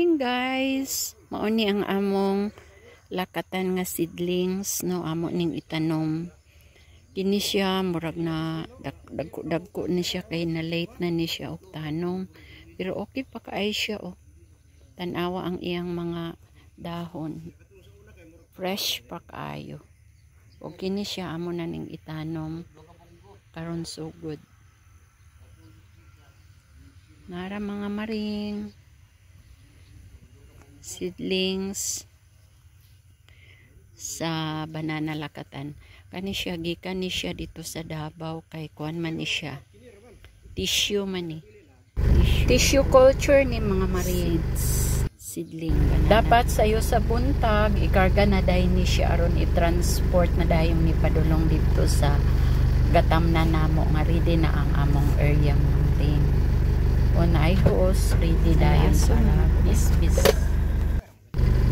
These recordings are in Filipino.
morning guys. Mauni ang among lakatan nga seedlings no amo ning itanom. Kini siya murag na dagko ni siya kay na late na ni siya og tanom. Pero okay pa kaay siya oh. Tanawa ang iyang mga dahon. Fresh pa kaayo. Og kini siya amo na ning itanom karon so good. Nara mga maring seedlings sa banana lakatan. Kani siya gikan ni siya dito sa Davao kay kuan man ni siya. Tissue man ni. Tissue culture ni mga maring seedling banana. Dapat sayo sa buntag ikarga na dayon ni siya aron i-transport na dayon ni padulong dito sa gatamnan namo nga ready na ang among area mountain. On ay host ready dayon para bis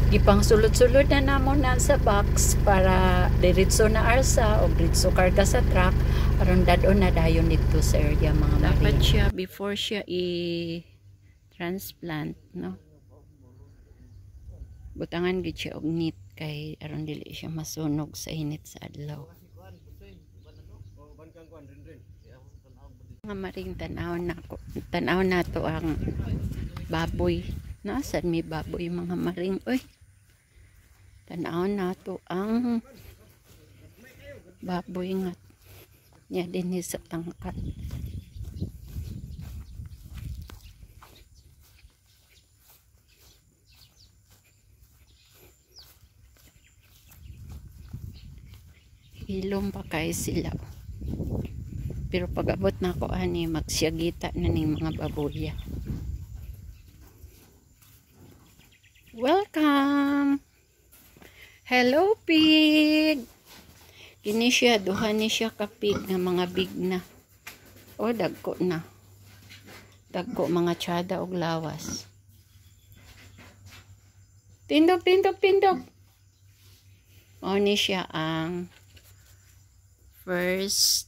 ipang sulod-sulod na namo na sa box para diretso na arsa o diretso karga sa truck aron dadon na dayon dito sa area mga maring. Dapat siya before siya i-transplant no. Butangan gid siya og neat kay aron dili siya masunog sa init sa adlaw. Mga maring tanaw na to ang baboy. Nasaan may baboy mga maring? Uy, tanaw na to ang baboy nga. Nya din sa tangkat. Hilom pa kay sila. Pero pag abot na ako ani magsyagita na ning mga baboya. Welcome. Hello pig. Kini siya duha ni siya ka pig nga mga big na. O dagko na. Dagko mga tsada og lawas. Tindog. O ni siya ang first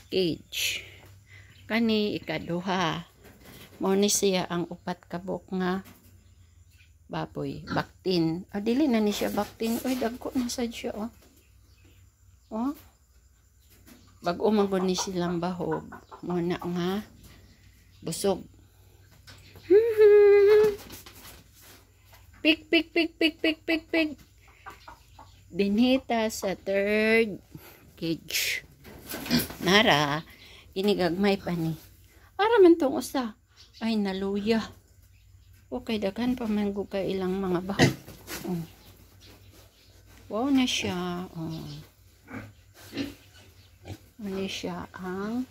cage. Kani ikaduha. Mo ni siya ang upat kabok nga baboy. Baktin. O dili na ni siya baktin. Uy dagko na sad siya oh. Oh. Bag-o man gud ni silang bahog. Mo na nga busog. Pig. Dinhita sa third cage. Nara, inigagmay pa ni. Ara man tong usa. Ay naluya. Okay, daghan pa man gud kay ilang mga bahog. Oh. Wow na siya. Oh. Ano siya ang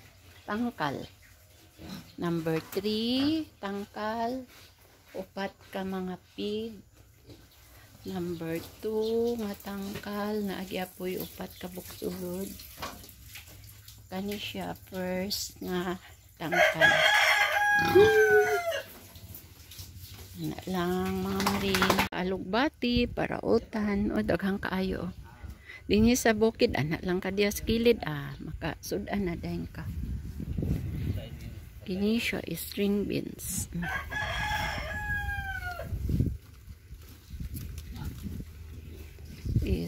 tangkal. Number 3, tangkal. Upat ka mga pig. Number 2, nga tangkal na agyapoy upat ka buksulod. Kani siya first nga tangkal. Na lang mga maring alugbati para utan o daghang kaayo. Dinhi sa bukid anak lang ka diya sa kilid makasudan na dayon ka. Kini siya string beans.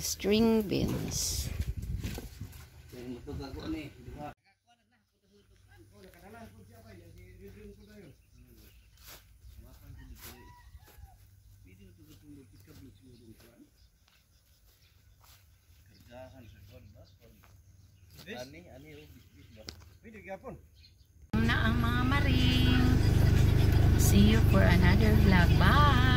String beans. Na ang mga maring. See you for another vlog. Bye!